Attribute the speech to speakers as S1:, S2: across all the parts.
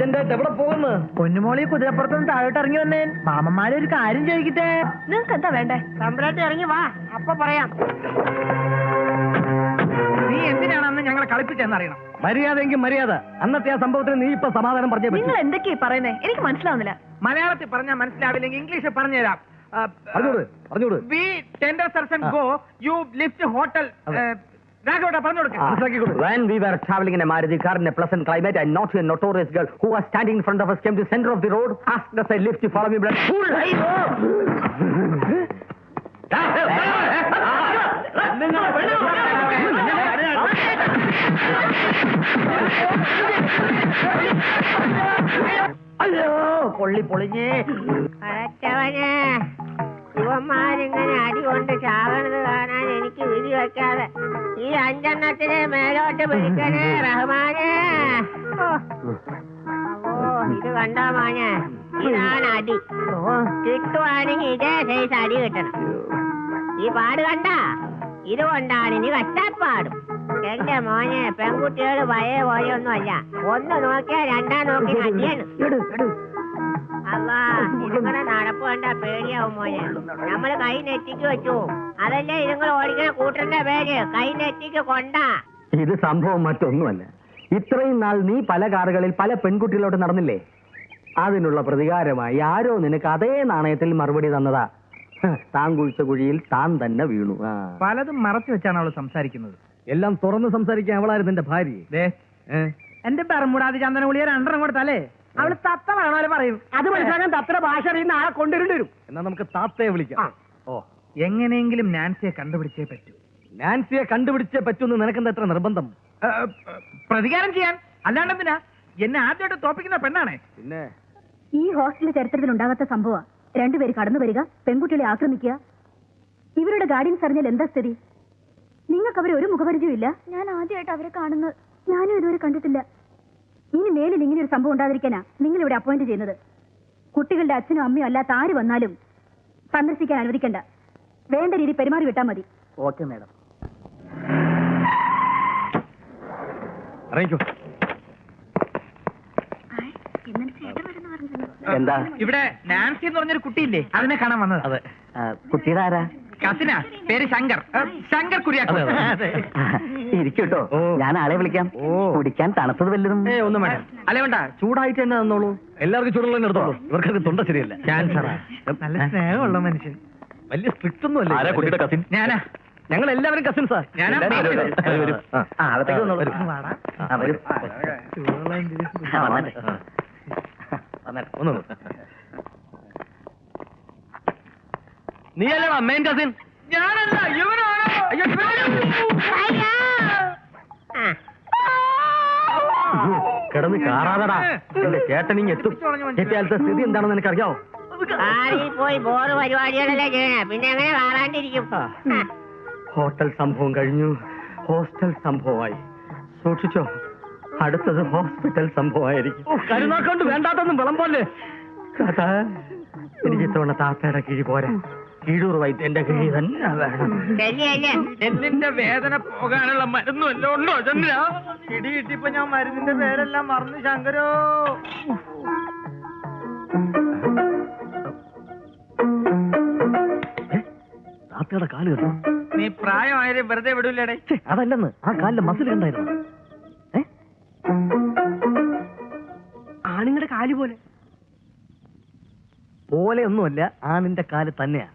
S1: അർജന്റായിട്ട് എവിടെ പോകുന്നു?
S2: പൊന്നുമോളി കുതിരപ്പുറത്തുനിന്ന് താഴോട്ട് ഇറങ്ങി വന്നേ. മാമന്മാരെ ഒരു കാര്യം ചോദിക്കട്ടെ.
S3: നിങ്ങൾക്ക് എന്താ വേണ്ടേ?
S2: തമ്പുരാട്ടി ഇറങ്ങി വാ, അപ്പൊ പറയാം. നീ എന്തിനാണ് അന്ന് ഞങ്ങളെ കളിപ്പിച്ചെന്നറിയണം.
S1: മര്യാദയെങ്കിൽ മര്യാദ. അന്നത്തെ ആ സംഭവത്തിന് നീ ഇപ്പൊ സമാധാനം പറഞ്ഞേ പറ്റൂ.
S3: നിങ്ങൾ എന്തൊക്കെയാ പറയുന്നേ? എനിക്ക് മനസ്സിലാവുന്നില്ല.
S2: മലയാളത്തിൽ പറഞ്ഞാൽ മനസ്സിലാവില്ലെങ്കിൽ ഇംഗ്ലീഷിൽ പറഞ്ഞുതരാം.
S1: പറഞ്ഞോട്.
S2: വി ടെൻഡർ സർസൺ go you lift hotel.
S1: When we were traveling in a Maruti car in a pleasant climate, a naughty and notorious girl who was standing in front of us came to the center of the road, asked us a lift to follow me, but
S2: അയ്യോ പൊള്ളി പൊളിഞ്ഞേ.
S4: ഇവന്മാരിങ്ങനെ അടികൊണ്ട് ചാകണത് കാണാൻ എനിക്ക് വിധി വെക്കാതെ ഈ 5 മേലോട്ട് പിടിക്കണേ റഹ്മാനെ. ഇത് കണ്ടോ മോനെ, ഇതാണ് അടി. കിട്ടുവാണെങ്കിൽ ഇതേ സൈസ് അടി കിട്ടണം. ഈ പാട് കണ്ട, ഇതുകൊണ്ടാണ് ഇനി കഷ്ടപ്പാടും. എന്റെ മോനെ, പെൺകുട്ടികൾ പഴയ പോലെയൊന്നും അല്ല. ഒന്ന് നോക്കിയാൽ രണ്ടാം നോക്കി അടിയാണ്. അല്ലാ, ഇതുങ്ങളെ നടപ്പ് കണ്ട പേടിയാവും മോനെ. നമ്മള് കൈ നെറ്റിക്ക് വെച്ചു. അതല്ലേ ഇതുങ്ങൾ ഓടിക്കണ കൂട്ടറിന്റെ പേര്, കൈ നെറ്റിക്ക് കൊണ്ടാ.
S1: ഇത് സംഭവം മറ്റൊന്നുമല്ല. ഇത്രയും നാൾ നീ പല കാറുകളിൽ പല പെൺകുട്ടികളോട് നടന്നില്ലേ? അതിനുള്ള പ്രതികാരമായി ആരോ നിനക്ക് അതേ നാണയത്തിൽ മറുപടി തന്നതാ. താൻ കുഴിച്ച കുഴിയിൽ താൻ തന്നെ വീണു.
S2: പലതും മറച്ചു വെച്ചാണ് അവള് സംസാരിക്കുന്നത്.
S1: എല്ലാം തുറന്ന് സംസാരിക്കാൻ അവളായിരുന്നു എന്റെ ഭാര്യ.
S2: എന്റെ പെറമുടാതി ചന്ദന ഗുളിയെ 2 കൊടുത്താലേ അവള് തത്ത വേണോ പറയും.
S1: അത് മനസ്സിലാക്കാൻ തത്തയുടെ ഭാഷ അറിയുന്ന ആളെ കൊണ്ടുവരേണ്ടി വരും. എന്നാ നമുക്ക് താത്തയെ വിളിക്കാം. ഓ,
S2: എങ്ങനെയെങ്കിലും നാൻസിയെ കണ്ടുപിടിച്ചേ പറ്റൂ.
S1: നാൻസിയെ കണ്ടുപിടിച്ചേ പറ്റൂന്ന് നിനക്കെന്താ എത്ര നിർബന്ധം?
S2: പ്രതികാരം ചെയ്യാൻ, അല്ലാണ്ടെന്തിനാ? എന്നെ ആദ്യമായിട്ട് തോപ്പിക്കുന്ന പെണ്ണാണേ.
S1: പിന്നെ
S3: ഈ ഹോസ്റ്റലിലെ ചരിത്രത്തിൽ ഉണ്ടാകാത്ത സംഭവം. 2 പേര് കടന്നു വരിക, പെൺകുട്ടികളെ ആക്രമിക്കുക. ഇവരുടെ ഗാർഡിയൻസ് അറിഞ്ഞാൽ എന്താ സ്ഥിതി? നിങ്ങൾക്ക് അവരെ ഒരു മുഖപരിചയം ഇല്ല. ഞാൻ ആദ്യമായിട്ട് അവരെ കാണുന്നത്. ഞാനും ഇതുവരെ കണ്ടിട്ടില്ല. ഇനി മേലിൽ ഇങ്ങനെ ഒരു സംഭവം ഉണ്ടാതിരിക്കാനാ നിങ്ങൾ ഇവിടെ അപ്പോയിന്റ് ചെയ്യുന്നത്. കുട്ടികളുടെ അച്ഛനും അമ്മയും അല്ലാത്ത ആര് വന്നാലും സന്ദർശിക്കാൻ അനുവദിക്കണ്ട. വേണ്ട രീതി പെരുമാറി വിട്ടാൽ മതി.
S1: Okay madam. അറിയിക്കോ. എന്താ?
S2: ഇവിടെ നാൻസി എന്ന് പറഞ്ഞൊരു കുട്ടിയില്ലേ, അതിനെ കാണാൻ വന്നത്.
S1: അതെ. കുട്ടിയുടെ ആരാ?
S2: കസിനാ, പേര് ശങ്കർ. ശങ്കർ കുര്യാക്കോ.
S1: ഇരിക്കട്ടോ, ഞാൻ ആളെ വിളിക്കാം. കുടിക്കാൻ തണുത്തത് വല്ലതും ഒന്നും വേണ്ട. അല്ലെ വേണ്ട, ചൂടായിട്ട് തന്നെ തന്നോളൂ. എല്ലാവർക്കും ചൂടുള്ള തന്നെ എടുത്തോളൂ. ഇവർക്കൊക്കെ തൊണ്ട ശരിയല്ല. ക്യാൻസറാ.
S2: നല്ല സ്നേഹമുള്ള മനുഷ്യൻ.
S1: വലിയ സ്ട്രിക്റ്റ് ഒന്നും അല്ല. ആരാ കുട്ടിയുടെ കസിൻ?
S2: ഞാനാ.
S1: ഞങ്ങൾ എല്ലാവരും കസിൻസാ. നീയല്ലേ മെയിൻ കസിൻ?
S2: ഞാനല്ല, ഇവനാണോ?
S1: കിടന്ന് കാറാതടാ. എന്റെ ചേട്ടനിങ് എത്തും. എത്തിയാലത്തെ സ്ഥിതി എന്താണെന്ന് എനിക്കറിയാവോ?
S4: പോയി ബോറ് പരിപാടികളല്ലേ ചെയ്യണേ, പിന്നെ എങ്ങനെ കാണാണ്ടിരിക്കും?
S1: ഹോട്ടൽ സംഭവം കഴിഞ്ഞു, ഹോസ്റ്റൽ സംഭവമായി. സൂക്ഷിച്ചോ, അടുത്തത് ഹോസ്പിറ്റൽ സംഭവമായിരിക്കും. കരുനാക്കൊണ്ട് വേണ്ടാത്തൊന്നും വിളമ്പോലെ. എനിക്ക് ഇത്തവണ താത്തയുടെ കിഴി പോരാ, കീഴൂർ വൈദ്യന്റെ കിഴി തന്നെ വേണം.
S2: എല്ലിന്റെ വേദന പോകാനുള്ള മരുന്നും എല്ലാം ഉണ്ടോ ചന്ദ്ര? ഇടി കിട്ടിയപ്പോ ഞാൻ മരുന്നിന്റെ പേരെല്ലാം മറന്നു. ശങ്കരോ,
S1: താത്തയുടെ കാല് കേട്ടോ.
S2: നീ പ്രായമായാലും വെറുതെ വിടൂലേടേ.
S1: അതല്ലെന്ന്, ആ കാലിന്റെ മസിൽ കണ്ടായിരുന്നു.
S2: ആണുങ്ങളുടെ കാല് പോലെ
S1: പോലെയൊന്നുമല്ല, ആണിന്റെ കാല് തന്നെയാ.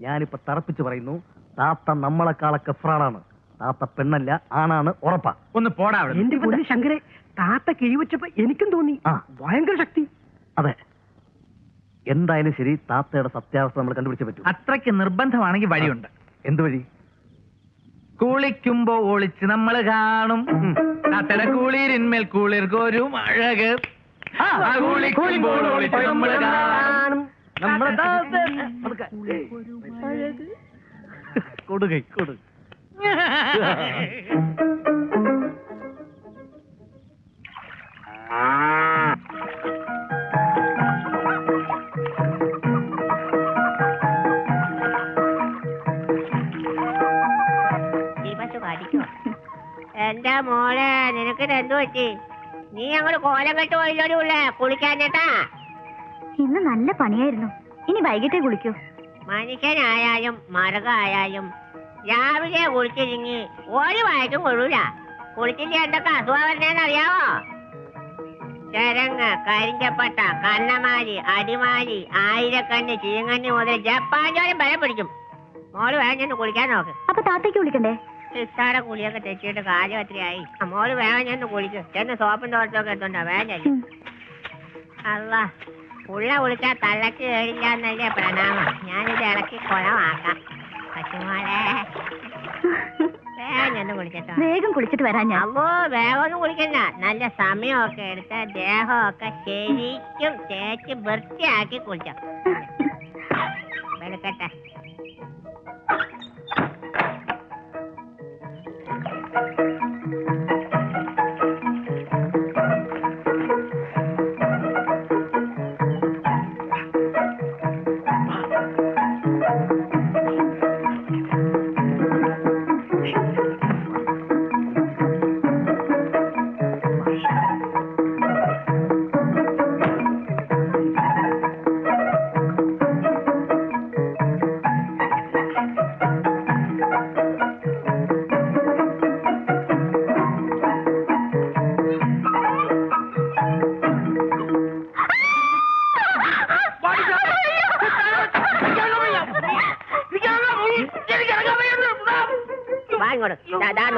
S1: ഞാനിപ്പോ തറപ്പിച്ച് പറയുന്നു, താത്ത നമ്മളെക്കാളൊക്കെ ഫ്രാഡാണ്. താത്ത പെണ്ണല്ല, ആണാണ്, ഉറപ്പാ.
S2: ഒന്ന് പോടാ.
S1: എന്റെ പൊന്നു ശങ്കരെ, താത്ത കിഴിവെച്ചപ്പോ എനിക്കും തോന്നി ഭയങ്കര ശക്തി. അതെ, എന്തായാലും ശരി, താത്തയുടെ സത്യാവസ്ഥ നമ്മൾ കണ്ടുപിടിച്ചേ പറ്റൂ.
S2: അത്രയ്ക്ക് നിർബന്ധമാണെങ്കിൽ വഴിയുണ്ട്.
S1: എന്ത് വഴി?
S2: കുളിക്കുമ്പോ ഒളിച്ച് നമ്മൾ കാണും താത്തയുടെ കുളിരിന്മേൽ കുളിർക്കൊരും അഴക്. കുളിക്കുമ്പോൾ ഒളിച്ച് നമ്മൾ കാണും
S1: നമ്മളെ കൊടുകൈ കൊടു.
S4: എന്റെ മോളെ, നിനക്ക് എന്തു പറ്റി? നീ അങ്ങോട്ട് കോലം കെട്ട് പോയില്ലോടി ഉള്ളേ കുളിക്കാൻ ചേട്ടാ.
S3: ഇന്ന് നല്ല പണിയായിരുന്നു. ഇനി വൈകിട്ടേ കുളിക്കൂ.
S4: മനുഷ്യനായാലും മൃഗമായാലും രാവിലെ കുളിച്ചില്ലെങ്കിൽ ഒരു വയറ്റും കൊള്ളൂല. കുളിച്ചിട്ട് എന്തൊക്കെ അസുഖം വരുന്നതെന്ന് അറിയാവോ? ചരങ്ങ്, കരിഞ്ചപ്പട്ട, കണ്ണമാലി, അടിമാലി, ആയിരക്കണ്ണ്, ചീങ്ങണ്ണി മുതൽ ജപ്പാൻചോരം ബലം പിടിക്കും. മോള് വേഗം ചെന്ന് കുളിക്കാൻ നോക്ക്.
S3: അപ്പൊ താത്തയ്ക്ക് വിളിക്കണ്ടേ?
S4: സിസ്റ്റാടെ കുളിയൊക്കെ തെറ്റിയിട്ട് കാര്യം ഒത്തിരിയായി. മോള് വേഗം ചെന്ന് കുളിക്കും. ചെന്ന് സോപ്പും തോട്ടൊക്കെ എടുത്തോണ്ടോ വേഗം ചെല്ലും. അല്ല ഉള്ള കുളിച്ചാൽ തള്ളക്ക് കേടില്ല എന്നല്ലേ പ്രണാമം. ഞാനിത് ഇളക്കി കുളമാക്കാം. പറ്റുമോളെ വേഗം ചെന്ന് കുളിക്കട്ടോ.
S3: വേഗം കുളിച്ചിട്ട് വരാൻ ഞാൻ.
S4: അമ്മോ വേഗം ഒന്നും കുളിക്കണ്ട. നല്ല സമയമൊക്കെ എടുത്ത് ദേഹമൊക്കെ ശരിക്കും തേച്ച് വൃത്തിയാക്കി കുളിച്ചോ. വെളുക്കട്ടെ.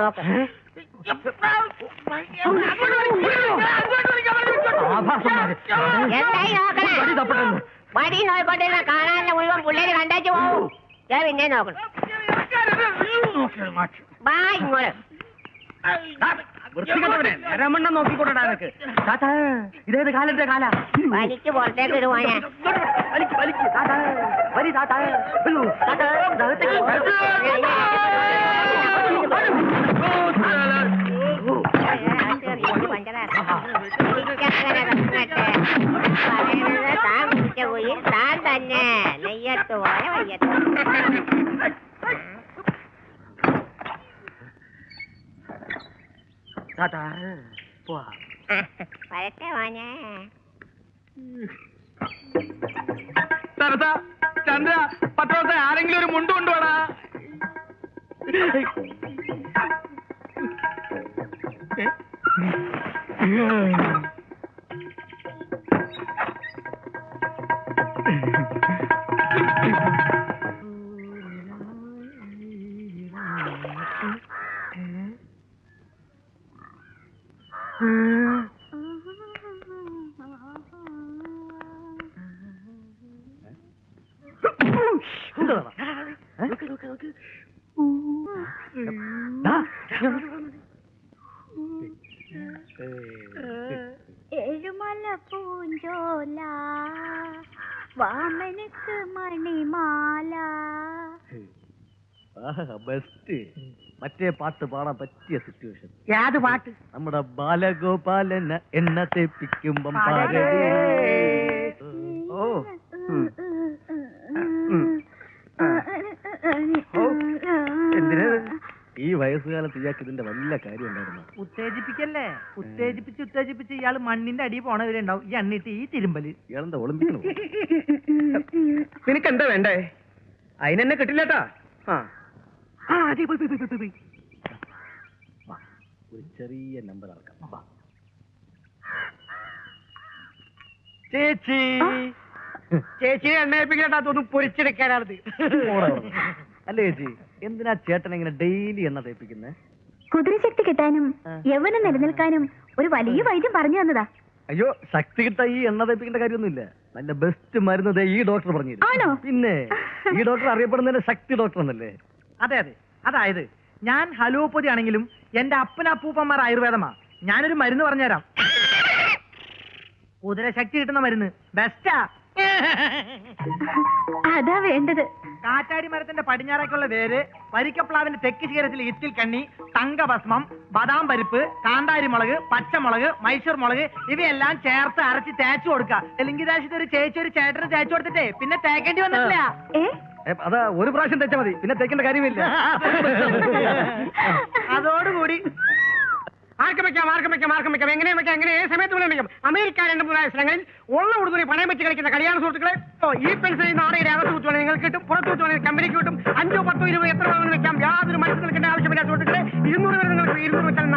S4: നോക്ക് എന്തായി നോക്കണേ? വടി നോക്കിക്കൊണ്ടിരുന്ന കാണാനുള്ള മുഴുവൻ പിള്ളേര് കണ്ടേച്ചു പോവും. ഞാൻ പിന്നെ നോക്കണം. വാ ഇങ്ങോട്ട്.
S1: രമണ്ണം നോക്കിക്കൊണ്ടാ നിനക്ക്. ഇതേത് കാലന്റെ കാല?
S4: വലിക്ക് പുറത്തേക്ക് ഇടുവാനെ. താൻ കുടിച്ച പോയി താൻ തന്നെ നെയ്യത്ത് പോയ വയ്യത്ത്. വരട്ടെ മോനെ.
S2: ചന്ദ്ര പത്രത്തെ ആരെങ്കിലും ഒരു മുണ്ട് കൊണ്ടുപോടാ.
S3: എഴുമല പൂഞ്ചോല വാമനക്ക് മണിമാല.
S1: ബെസ്റ്റ്. മറ്റേ പാട്ട് പാടാൻ പറ്റിയ സിറ്റുവേഷൻ.
S2: ഏത് പാട്ട്?
S1: നമ്മുടെ ബാലഗോപാലൻ എണ്ണ തെപ്പിക്കുമ്പം എന്തിനാ ഈ വയസ്സുകാലത്ത് ഇയാൾക്ക് ഇതിന്റെ വല്ല കാര്യം ഉണ്ടായിരുന്നു?
S2: ഉത്തേജിപ്പിക്കല്ലേ? ഉത്തേജിപ്പിച്ച് ഇയാള് മണ്ണിന്റെ അടിയിൽ പോണവരുണ്ടാവും. ഈ എണ്ണിട്ട് ഈ തിരുമ്പല്.
S1: ഇയാളെന്താ ഒളിമ്പിക്കണോ?
S2: നിനക്ക് എന്താ വേണ്ടേ? അതിനെന്നെ കിട്ടില്ലട്ടാ.
S1: ഒരു ചെറിയ നമ്പർ ഇറക്കാം.
S2: ചേച്ചി എണ്ണയിപ്പിക്കട്ടാ. തോന്നും പൊരിച്ചെടുക്കാനാണത്.
S1: അല്ലേ ചേച്ചി, എന്തിനാ ചേട്ടൻ ഇങ്ങനെ ഡെയിലി എണ്ണ തേപ്പിക്കുന്നത്?
S3: കുതിരശക്തി കിട്ടാനും യൗവനം നിലനിൽക്കാനും ഒരു വലിയ വൈദ്യം പറഞ്ഞു തന്നതാ.
S1: അയ്യോ, ശക്തി കിട്ടാ ഈ എണ്ണ തേപ്പിക്കേണ്ട കാര്യമൊന്നുമില്ല. നല്ല ബെസ്റ്റ് മരുന്ന് ഈ ഡോക്ടർ പറഞ്ഞു
S3: ആണോ?
S1: പിന്നെ ഈ ഡോക്ടർ അറിയപ്പെടുന്നതിന്റെ ശക്തി ഡോക്ടർ എന്നല്ലേ?
S2: അതെ അതെ. അതായത് ഞാൻ ഹലോപ്പതി ആണെങ്കിലും എന്റെ അപ്പനപ്പൂപ്പന്മാർ ആയുർവേദമാ. ഞാനൊരു മരുന്ന് പറഞ്ഞുതരാം. കുതിരശക്തി കിട്ടുന്ന മരുന്ന് ബെസ്റ്റാ.
S3: അതാ വേണ്ടത്.
S2: കാറ്റാടി മരത്തിന്റെ പടിഞ്ഞാറേക്കുള്ള വേര്, വരിക്കപ്ലാവിന്റെ തെക്ക് ശിഖരത്തിൽ ഇത്തിൽ കണ്ണി, തങ്കഭസ്മം, ബദാം പരിപ്പ്, കാന്താരി മുളക്, പച്ചമുളക്, മൈസൂർ മുളക് ഇവയെല്ലാം ചേർത്ത് അരച്ച് തേച്ചു കൊടുക്കുക. ലിംഗിതാശിന്റെ ഒരു ചേച്ചി ഒരു ചേട്ടന് തേച്ചു കൊടുത്തിട്ടേ പിന്നെ തേക്കേണ്ടി വന്നിട്ടില്ല.
S1: അതാ ഒരു പ്രാവശ്യം തേച്ചാ മതി, പിന്നെ തേക്കേണ്ട കാര്യമില്ല.
S2: അതോടുകൂടി
S5: ആർക്കും വെക്കാം എങ്ങനെ വെക്കാം എങ്ങനെ ഏത് സമയത്ത് വേണം അമേരിക്ക 2-3 സ്ഥലങ്ങളിൽ ഉള്ള ഉടുതുണി പണയം വെച്ച് കളിക്കുന്ന കല്യാണ സുഹൃത്തുക്കളെ ഈ പെൻസിൽ നാടയുടെ അകത്ത് വെച്ചുവാണെങ്കിൽ നിങ്ങൾക്ക് കിട്ടും, പുറത്ത് വെച്ചുവാണെങ്കിൽ കമ്പനിക്ക് കിട്ടും. 5, 10, 20 എത്ര വേണമെന്ന് വെക്കാം. യാതൊരു മനസ്സിൽ നിൽക്കേണ്ട ആവശ്യമില്ല സുഹൃത്തുക്കളെ. 200 വരെ നിങ്ങൾക്ക് 200 വെച്ചാൽ